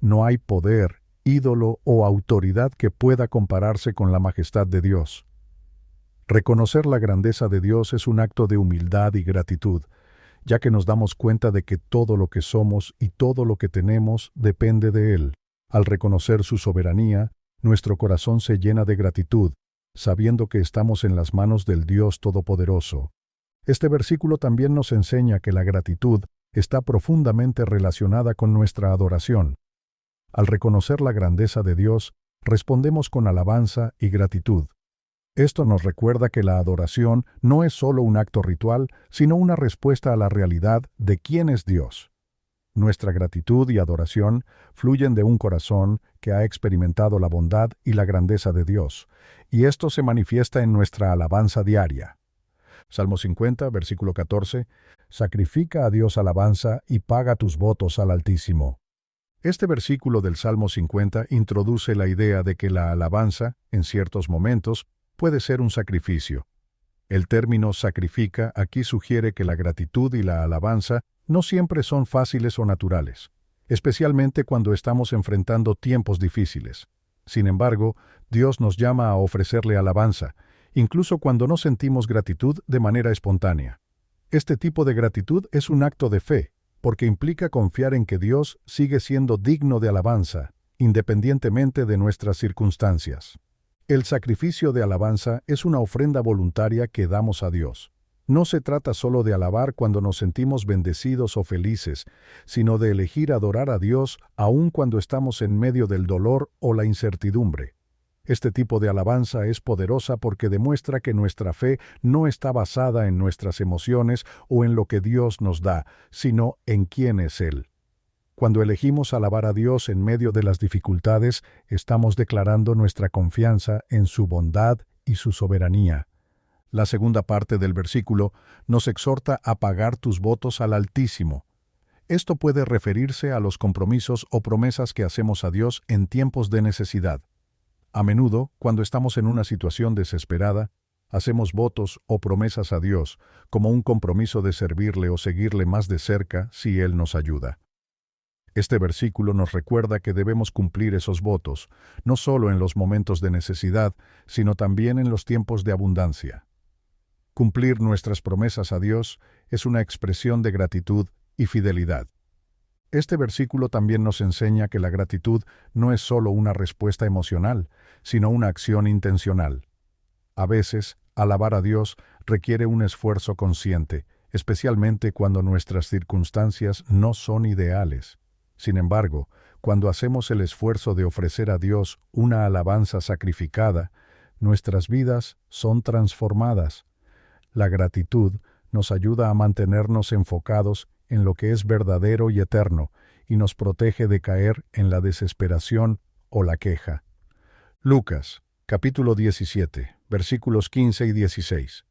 No hay poder, ídolo o autoridad que pueda compararse con la majestad de Dios. Reconocer la grandeza de Dios es un acto de humildad y gratitud, ya que nos damos cuenta de que todo lo que somos y todo lo que tenemos depende de Él. Al reconocer su soberanía, nuestro corazón se llena de gratitud, sabiendo que estamos en las manos del Dios Todopoderoso. Este versículo también nos enseña que la gratitud está profundamente relacionada con nuestra adoración. Al reconocer la grandeza de Dios, respondemos con alabanza y gratitud. Esto nos recuerda que la adoración no es solo un acto ritual, sino una respuesta a la realidad de quién es Dios. Nuestra gratitud y adoración fluyen de un corazón que ha experimentado la bondad y la grandeza de Dios, y esto se manifiesta en nuestra alabanza diaria. Salmo 50, versículo 14, «Sacrifica a Dios alabanza y paga tus votos al Altísimo». Este versículo del Salmo 50 introduce la idea de que la alabanza, en ciertos momentos, puede ser un sacrificio. El término sacrifica aquí sugiere que la gratitud y la alabanza no siempre son fáciles o naturales, especialmente cuando estamos enfrentando tiempos difíciles. Sin embargo, Dios nos llama a ofrecerle alabanza, incluso cuando no sentimos gratitud de manera espontánea. Este tipo de gratitud es un acto de fe, porque implica confiar en que Dios sigue siendo digno de alabanza, independientemente de nuestras circunstancias. El sacrificio de alabanza es una ofrenda voluntaria que damos a Dios. No se trata solo de alabar cuando nos sentimos bendecidos o felices, sino de elegir adorar a Dios aun cuando estamos en medio del dolor o la incertidumbre. Este tipo de alabanza es poderosa porque demuestra que nuestra fe no está basada en nuestras emociones o en lo que Dios nos da, sino en quién es Él. Cuando elegimos alabar a Dios en medio de las dificultades, estamos declarando nuestra confianza en su bondad y su soberanía. La segunda parte del versículo nos exhorta a pagar tus votos al Altísimo. Esto puede referirse a los compromisos o promesas que hacemos a Dios en tiempos de necesidad. A menudo, cuando estamos en una situación desesperada, hacemos votos o promesas a Dios como un compromiso de servirle o seguirle más de cerca si Él nos ayuda. Este versículo nos recuerda que debemos cumplir esos votos, no solo en los momentos de necesidad, sino también en los tiempos de abundancia. Cumplir nuestras promesas a Dios es una expresión de gratitud y fidelidad. Este versículo también nos enseña que la gratitud no es solo una respuesta emocional, sino una acción intencional. A veces, alabar a Dios requiere un esfuerzo consciente, especialmente cuando nuestras circunstancias no son ideales. Sin embargo, cuando hacemos el esfuerzo de ofrecer a Dios una alabanza sacrificada, nuestras vidas son transformadas. La gratitud nos ayuda a mantenernos enfocados en lo que es verdadero y eterno, y nos protege de caer en la desesperación o la queja. Lucas, capítulo 17, versículos 15 y 16.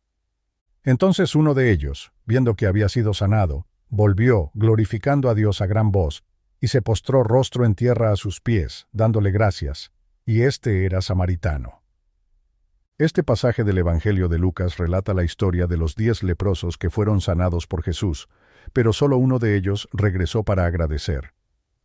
Entonces uno de ellos, viendo que había sido sanado, volvió, glorificando a Dios a gran voz, y se postró rostro en tierra a sus pies, dándole gracias, y éste era samaritano. Este pasaje del Evangelio de Lucas relata la historia de los 10 leprosos que fueron sanados por Jesús, pero solo uno de ellos regresó para agradecer.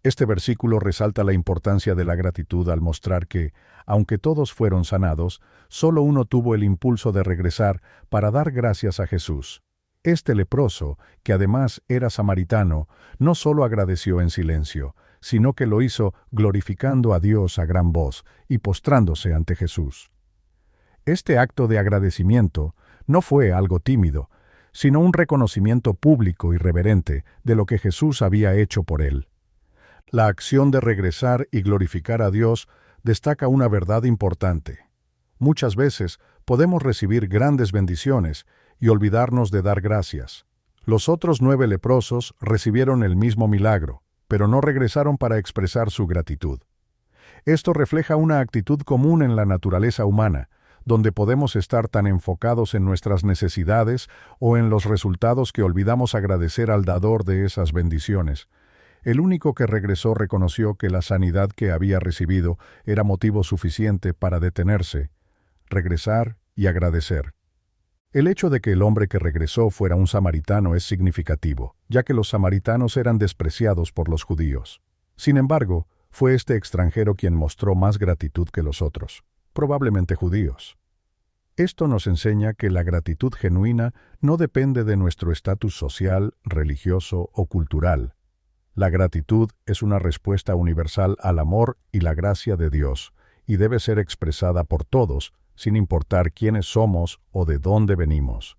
Este versículo resalta la importancia de la gratitud al mostrar que, aunque todos fueron sanados, solo uno tuvo el impulso de regresar para dar gracias a Jesús. Este leproso, que además era samaritano, no solo agradeció en silencio, sino que lo hizo glorificando a Dios a gran voz y postrándose ante Jesús. Este acto de agradecimiento no fue algo tímido, sino un reconocimiento público y reverente de lo que Jesús había hecho por él. La acción de regresar y glorificar a Dios destaca una verdad importante. Muchas veces podemos recibir grandes bendiciones y olvidarnos de dar gracias. Los otros 9 leprosos recibieron el mismo milagro, pero no regresaron para expresar su gratitud. Esto refleja una actitud común en la naturaleza humana, donde podemos estar tan enfocados en nuestras necesidades o en los resultados que olvidamos agradecer al dador de esas bendiciones. El único que regresó reconoció que la sanidad que había recibido era motivo suficiente para detenerse, regresar y agradecer. El hecho de que el hombre que regresó fuera un samaritano es significativo, ya que los samaritanos eran despreciados por los judíos. Sin embargo, fue este extranjero quien mostró más gratitud que los otros, probablemente judíos. Esto nos enseña que la gratitud genuina no depende de nuestro estatus social, religioso o cultural. La gratitud es una respuesta universal al amor y la gracia de Dios, y debe ser expresada por todos, sin importar quiénes somos o de dónde venimos.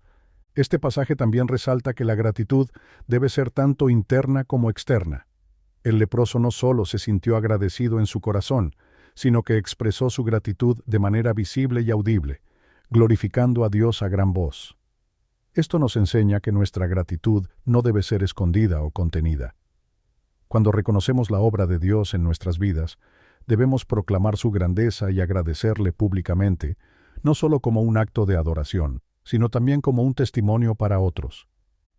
Este pasaje también resalta que la gratitud debe ser tanto interna como externa. El leproso no solo se sintió agradecido en su corazón, sino que expresó su gratitud de manera visible y audible, glorificando a Dios a gran voz. Esto nos enseña que nuestra gratitud no debe ser escondida o contenida. Cuando reconocemos la obra de Dios en nuestras vidas, debemos proclamar su grandeza y agradecerle públicamente, no solo como un acto de adoración, sino también como un testimonio para otros.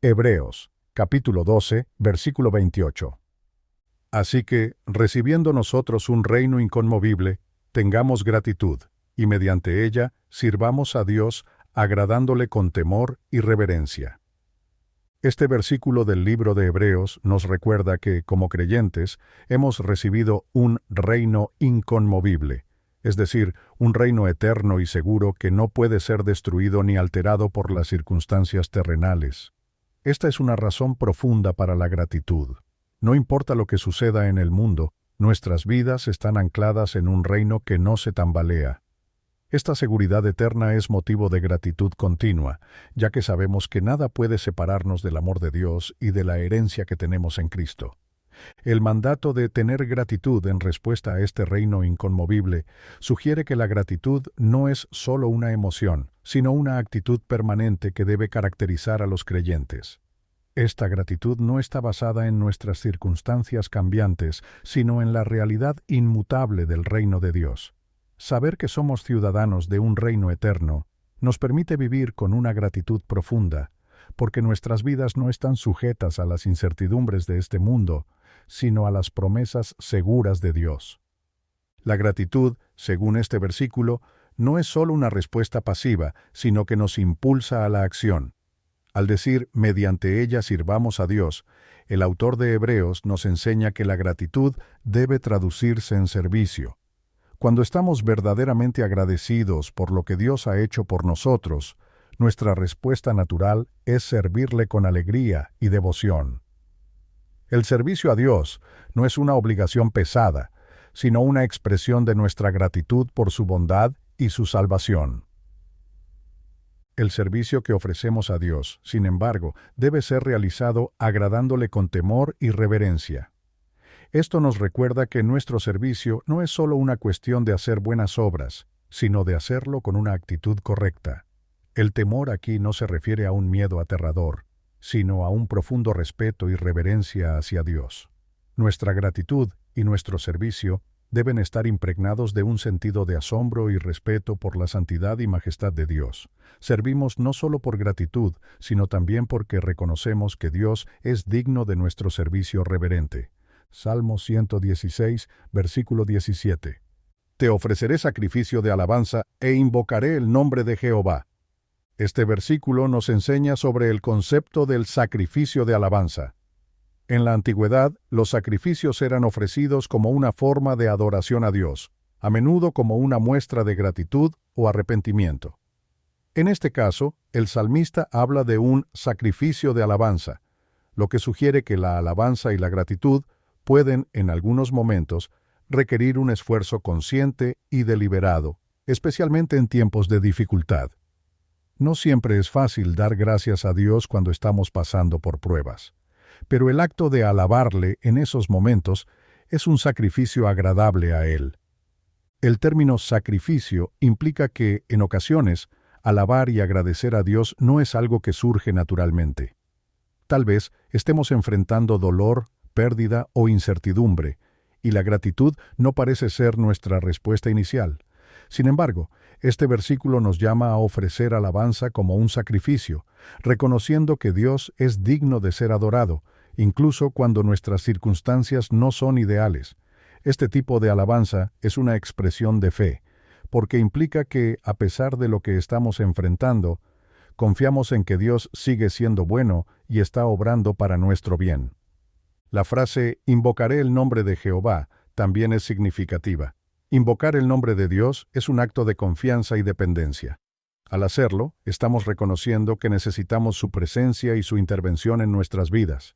Hebreos, capítulo 12, versículo 28. Así que, recibiendo nosotros un reino inconmovible, tengamos gratitud, y mediante ella sirvamos a Dios agradándole con temor y reverencia. Este versículo del libro de Hebreos nos recuerda que, como creyentes, hemos recibido un reino inconmovible, es decir, un reino eterno y seguro que no puede ser destruido ni alterado por las circunstancias terrenales. Esta es una razón profunda para la gratitud. No importa lo que suceda en el mundo, nuestras vidas están ancladas en un reino que no se tambalea. Esta seguridad eterna es motivo de gratitud continua, ya que sabemos que nada puede separarnos del amor de Dios y de la herencia que tenemos en Cristo. El mandato de tener gratitud en respuesta a este reino inconmovible sugiere que la gratitud no es solo una emoción, sino una actitud permanente que debe caracterizar a los creyentes. Esta gratitud no está basada en nuestras circunstancias cambiantes, sino en la realidad inmutable del reino de Dios. Saber que somos ciudadanos de un reino eterno nos permite vivir con una gratitud profunda, porque nuestras vidas no están sujetas a las incertidumbres de este mundo, sino a las promesas seguras de Dios. La gratitud, según este versículo, no es solo una respuesta pasiva, sino que nos impulsa a la acción. Al decir, mediante ella sirvamos a Dios, el autor de Hebreos nos enseña que la gratitud debe traducirse en servicio. Cuando estamos verdaderamente agradecidos por lo que Dios ha hecho por nosotros, nuestra respuesta natural es servirle con alegría y devoción. El servicio a Dios no es una obligación pesada, sino una expresión de nuestra gratitud por su bondad y su salvación. El servicio que ofrecemos a Dios, sin embargo, debe ser realizado agradándole con temor y reverencia. Esto nos recuerda que nuestro servicio no es solo una cuestión de hacer buenas obras, sino de hacerlo con una actitud correcta. El temor aquí no se refiere a un miedo aterrador, sino a un profundo respeto y reverencia hacia Dios. Nuestra gratitud y nuestro servicio deben estar impregnados de un sentido de asombro y respeto por la santidad y majestad de Dios. Servimos no solo por gratitud, sino también porque reconocemos que Dios es digno de nuestro servicio reverente. Salmo 116, versículo 17. Te ofreceré sacrificio de alabanza e invocaré el nombre de Jehová. Este versículo nos enseña sobre el concepto del sacrificio de alabanza. En la antigüedad, los sacrificios eran ofrecidos como una forma de adoración a Dios, a menudo como una muestra de gratitud o arrepentimiento. En este caso, el salmista habla de un sacrificio de alabanza, lo que sugiere que la alabanza y la gratitud pueden, en algunos momentos, requerir un esfuerzo consciente y deliberado, especialmente en tiempos de dificultad. No siempre es fácil dar gracias a Dios cuando estamos pasando por pruebas, pero el acto de alabarle en esos momentos es un sacrificio agradable a Él. El término sacrificio implica que, en ocasiones, alabar y agradecer a Dios no es algo que surge naturalmente. Tal vez estemos enfrentando dolor, pérdida o incertidumbre, y la gratitud no parece ser nuestra respuesta inicial. Sin embargo, este versículo nos llama a ofrecer alabanza como un sacrificio, reconociendo que Dios es digno de ser adorado, incluso cuando nuestras circunstancias no son ideales. Este tipo de alabanza es una expresión de fe, porque implica que, a pesar de lo que estamos enfrentando, confiamos en que Dios sigue siendo bueno y está obrando para nuestro bien. La frase «invocaré el nombre de Jehová» también es significativa. Invocar el nombre de Dios es un acto de confianza y dependencia. Al hacerlo, estamos reconociendo que necesitamos su presencia y su intervención en nuestras vidas.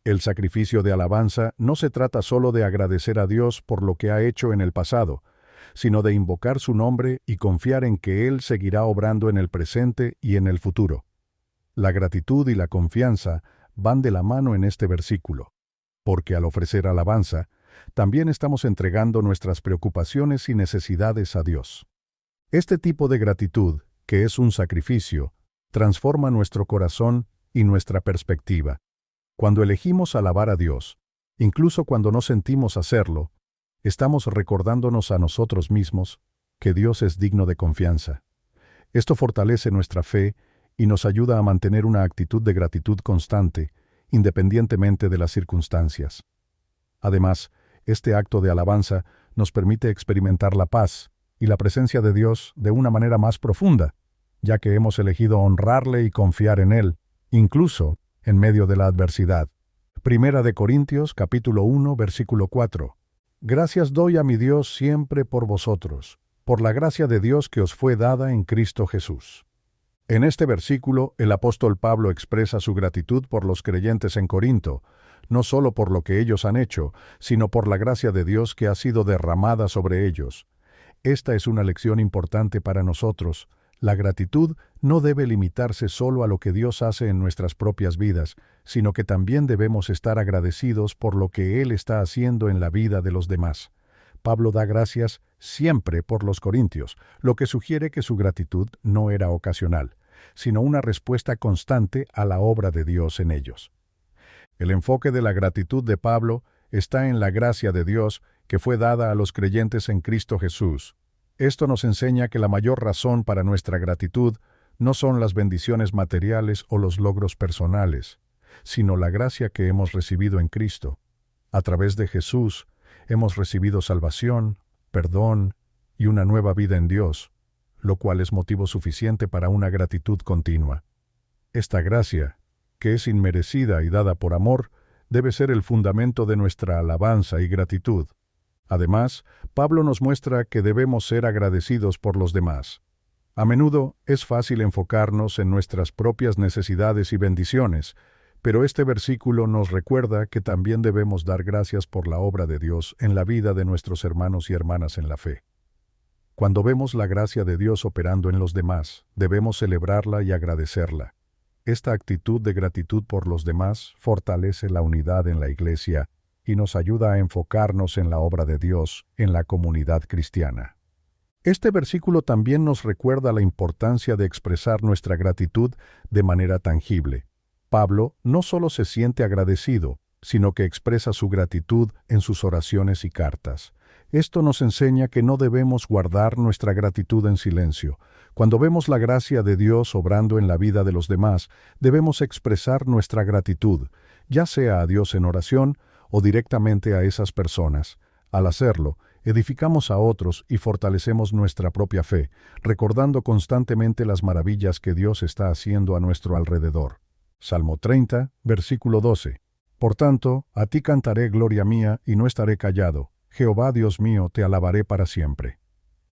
El sacrificio de alabanza no se trata solo de agradecer a Dios por lo que ha hecho en el pasado, sino de invocar su nombre y confiar en que Él seguirá obrando en el presente y en el futuro. La gratitud y la confianza van de la mano en este versículo, porque al ofrecer alabanza, también estamos entregando nuestras preocupaciones y necesidades a Dios. Este tipo de gratitud, que es un sacrificio, transforma nuestro corazón y nuestra perspectiva. Cuando elegimos alabar a Dios, incluso cuando no sentimos hacerlo, estamos recordándonos a nosotros mismos que Dios es digno de confianza. Esto fortalece nuestra fe y nos ayuda a mantener una actitud de gratitud constante, independientemente de las circunstancias. Además, este acto de alabanza nos permite experimentar la paz y la presencia de Dios de una manera más profunda, ya que hemos elegido honrarle y confiar en Él, incluso en medio de la adversidad. Primera de Corintios, capítulo 1, versículo 4. Gracias doy a mi Dios siempre por vosotros, por la gracia de Dios que os fue dada en Cristo Jesús. En este versículo, el apóstol Pablo expresa su gratitud por los creyentes en Corinto, no solo por lo que ellos han hecho, sino por la gracia de Dios que ha sido derramada sobre ellos. Esta es una lección importante para nosotros, La gratitud no debe limitarse solo a lo que Dios hace en nuestras propias vidas, sino que también debemos estar agradecidos por lo que Él está haciendo en la vida de los demás. Pablo da gracias siempre por los corintios, lo que sugiere que su gratitud no era ocasional, sino una respuesta constante a la obra de Dios en ellos. El enfoque de la gratitud de Pablo está en la gracia de Dios que fue dada a los creyentes en Cristo Jesús. Esto nos enseña que la mayor razón para nuestra gratitud no son las bendiciones materiales o los logros personales, sino la gracia que hemos recibido en Cristo. A través de Jesús hemos recibido salvación, perdón y una nueva vida en Dios, lo cual es motivo suficiente para una gratitud continua. Esta gracia, que es inmerecida y dada por amor, debe ser el fundamento de nuestra alabanza y gratitud. Además, Pablo nos muestra que debemos ser agradecidos por los demás. A menudo es fácil enfocarnos en nuestras propias necesidades y bendiciones, pero este versículo nos recuerda que también debemos dar gracias por la obra de Dios en la vida de nuestros hermanos y hermanas en la fe. Cuando vemos la gracia de Dios operando en los demás, debemos celebrarla y agradecerla. Esta actitud de gratitud por los demás fortalece la unidad en la Iglesia y nos ayuda a enfocarnos en la obra de Dios en la comunidad cristiana. Este versículo también nos recuerda la importancia de expresar nuestra gratitud de manera tangible. Pablo no solo se siente agradecido, sino que expresa su gratitud en sus oraciones y cartas. Esto nos enseña que no debemos guardar nuestra gratitud en silencio. Cuando vemos la gracia de Dios obrando en la vida de los demás, debemos expresar nuestra gratitud, ya sea a Dios en oración o directamente a esas personas. Al hacerlo, edificamos a otros y fortalecemos nuestra propia fe, recordando constantemente las maravillas que Dios está haciendo a nuestro alrededor. Salmo 30, versículo 12. Por tanto, a ti cantaré gloria mía y no estaré callado. Jehová Dios mío, te alabaré para siempre.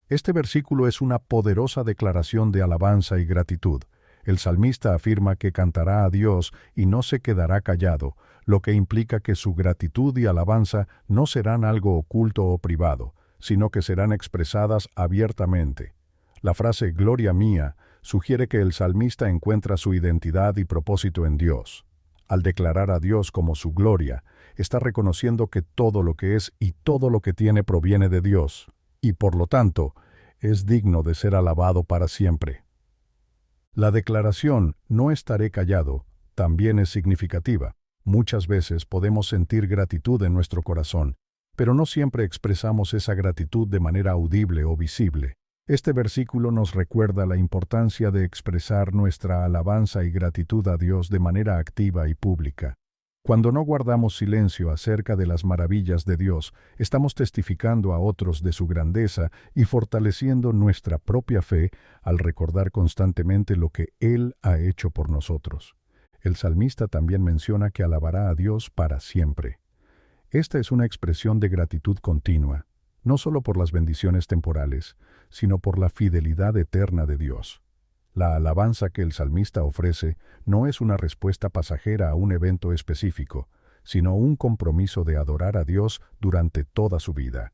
Este versículo es una poderosa declaración de alabanza y gratitud. El salmista afirma que cantará a Dios y no se quedará callado, lo que implica que su gratitud y alabanza no serán algo oculto o privado, sino que serán expresadas abiertamente. La frase gloria mía sugiere que el salmista encuentra su identidad y propósito en Dios. Al declarar a Dios como su gloria, está reconociendo que todo lo que es y todo lo que tiene proviene de Dios, y por lo tanto, es digno de ser alabado para siempre. La declaración «no estaré callado» también es significativa. Muchas veces podemos sentir gratitud en nuestro corazón, pero no siempre expresamos esa gratitud de manera audible o visible. Este versículo nos recuerda la importancia de expresar nuestra alabanza y gratitud a Dios de manera activa y pública. Cuando no guardamos silencio acerca de las maravillas de Dios, estamos testificando a otros de su grandeza y fortaleciendo nuestra propia fe al recordar constantemente lo que Él ha hecho por nosotros. El salmista también menciona que alabará a Dios para siempre. Esta es una expresión de gratitud continua, no solo por las bendiciones temporales, sino por la fidelidad eterna de Dios. La alabanza que el salmista ofrece no es una respuesta pasajera a un evento específico, sino un compromiso de adorar a Dios durante toda su vida.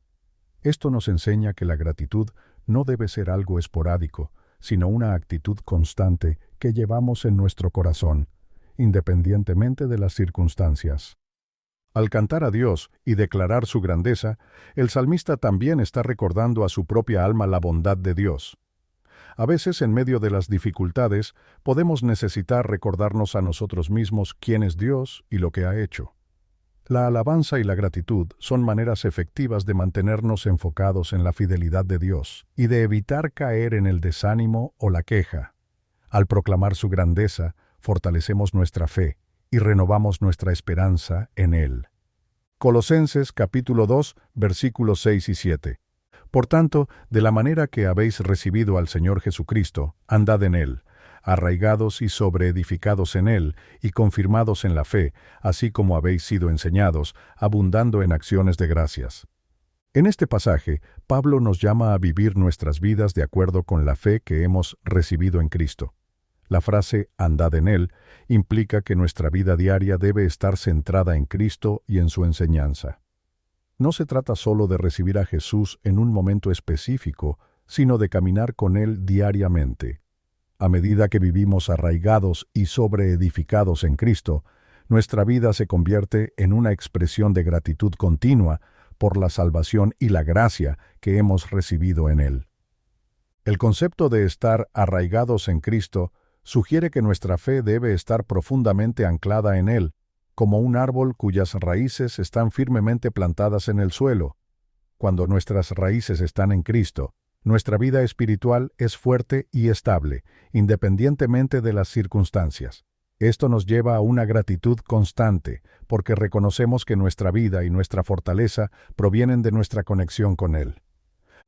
Esto nos enseña que la gratitud no debe ser algo esporádico, sino una actitud constante que llevamos en nuestro corazón, independientemente de las circunstancias. Al cantar a Dios y declarar su grandeza, el salmista también está recordando a su propia alma la bondad de Dios. A veces, en medio de las dificultades, podemos necesitar recordarnos a nosotros mismos quién es Dios y lo que ha hecho. La alabanza y la gratitud son maneras efectivas de mantenernos enfocados en la fidelidad de Dios y de evitar caer en el desánimo o la queja. Al proclamar su grandeza, fortalecemos nuestra fe y renovamos nuestra esperanza en Él. Colosenses capítulo 2, versículos 6 y 7. Por tanto, de la manera que habéis recibido al Señor Jesucristo, andad en Él, arraigados y sobreedificados en Él, y confirmados en la fe, así como habéis sido enseñados, abundando en acciones de gracias. En este pasaje, Pablo nos llama a vivir nuestras vidas de acuerdo con la fe que hemos recibido en Cristo. La frase «andad en Él» implica que nuestra vida diaria debe estar centrada en Cristo y en su enseñanza. No se trata solo de recibir a Jesús en un momento específico, sino de caminar con Él diariamente. A medida que vivimos arraigados y sobreedificados en Cristo, nuestra vida se convierte en una expresión de gratitud continua por la salvación y la gracia que hemos recibido en Él. El concepto de estar arraigados en Cristo sugiere que nuestra fe debe estar profundamente anclada en Él, como un árbol cuyas raíces están firmemente plantadas en el suelo. Cuando nuestras raíces están en Cristo, nuestra vida espiritual es fuerte y estable, independientemente de las circunstancias. Esto nos lleva a una gratitud constante, porque reconocemos que nuestra vida y nuestra fortaleza provienen de nuestra conexión con Él.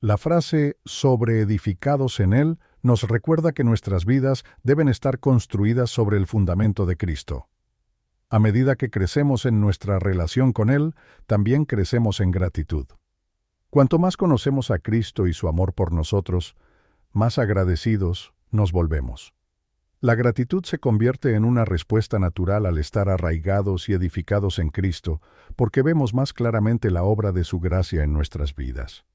La frase «sobreedificados en Él» nos recuerda que nuestras vidas deben estar construidas sobre el fundamento de Cristo. A medida que crecemos en nuestra relación con Él, también crecemos en gratitud. Cuanto más conocemos a Cristo y su amor por nosotros, más agradecidos nos volvemos. La gratitud se convierte en una respuesta natural al estar arraigados y edificados en Cristo, porque vemos más claramente la obra de su gracia en nuestras vidas.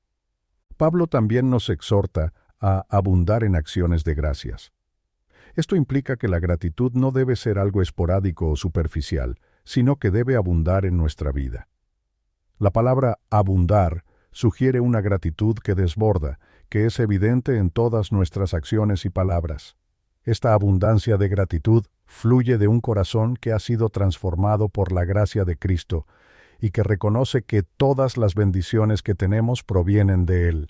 Pablo también nos exhorta a abundar en acciones de gracias. Esto implica que la gratitud no debe ser algo esporádico o superficial, sino que debe abundar en nuestra vida. La palabra abundar sugiere una gratitud que desborda, que es evidente en todas nuestras acciones y palabras. Esta abundancia de gratitud fluye de un corazón que ha sido transformado por la gracia de Cristo y que reconoce que todas las bendiciones que tenemos provienen de Él.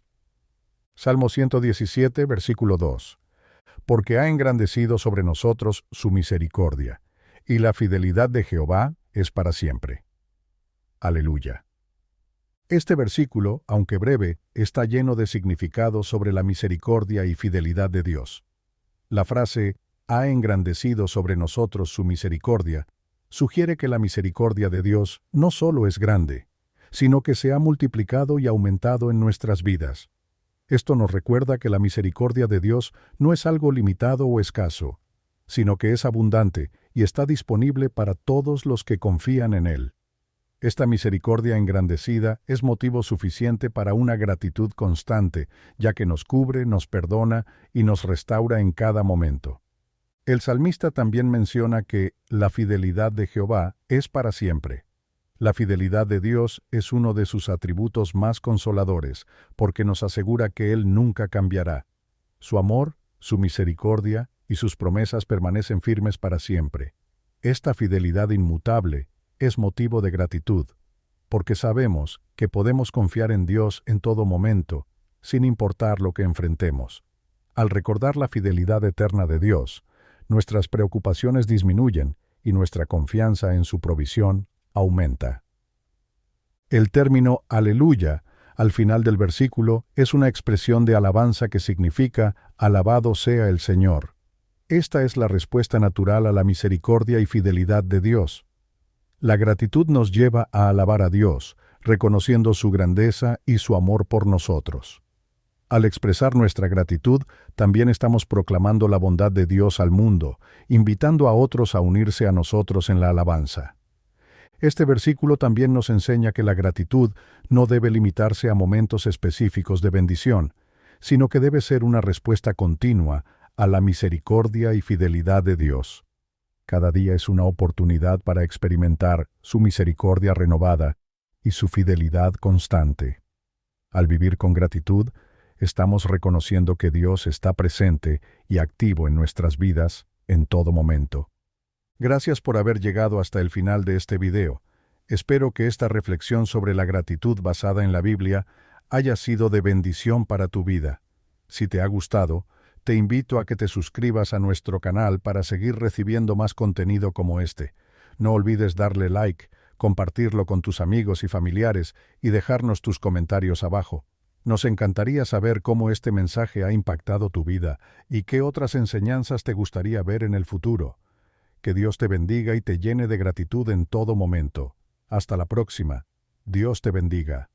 Salmo 117, versículo 2. Porque ha engrandecido sobre nosotros su misericordia, y la fidelidad de Jehová es para siempre. Aleluya. Este versículo, aunque breve, está lleno de significado sobre la misericordia y fidelidad de Dios. La frase «ha engrandecido sobre nosotros su misericordia» sugiere que la misericordia de Dios no solo es grande, sino que se ha multiplicado y aumentado en nuestras vidas. Esto nos recuerda que la misericordia de Dios no es algo limitado o escaso, sino que es abundante y está disponible para todos los que confían en Él. Esta misericordia engrandecida es motivo suficiente para una gratitud constante, ya que nos cubre, nos perdona y nos restaura en cada momento. El salmista también menciona que la fidelidad de Jehová es para siempre. La fidelidad de Dios es uno de sus atributos más consoladores, porque nos asegura que Él nunca cambiará. Su amor, su misericordia y sus promesas permanecen firmes para siempre. Esta fidelidad inmutable es motivo de gratitud, porque sabemos que podemos confiar en Dios en todo momento, sin importar lo que enfrentemos. Al recordar la fidelidad eterna de Dios, nuestras preocupaciones disminuyen y nuestra confianza en su provisión aumenta. El término aleluya al final del versículo es una expresión de alabanza que significa alabado sea el Señor. Esta es la respuesta natural a la misericordia y fidelidad de Dios. La gratitud nos lleva a alabar a Dios, reconociendo su grandeza y su amor por nosotros. Al expresar nuestra gratitud, también estamos proclamando la bondad de Dios al mundo, invitando a otros a unirse a nosotros en la alabanza. Este versículo también nos enseña que la gratitud no debe limitarse a momentos específicos de bendición, sino que debe ser una respuesta continua a la misericordia y fidelidad de Dios. Cada día es una oportunidad para experimentar su misericordia renovada y su fidelidad constante. Al vivir con gratitud, estamos reconociendo que Dios está presente y activo en nuestras vidas en todo momento. Gracias por haber llegado hasta el final de este video. Espero que esta reflexión sobre la gratitud basada en la Biblia haya sido de bendición para tu vida. Si te ha gustado, te invito a que te suscribas a nuestro canal para seguir recibiendo más contenido como este. No olvides darle like, compartirlo con tus amigos y familiares y dejarnos tus comentarios abajo. Nos encantaría saber cómo este mensaje ha impactado tu vida y qué otras enseñanzas te gustaría ver en el futuro. Que Dios te bendiga y te llene de gratitud en todo momento. Hasta la próxima. Dios te bendiga.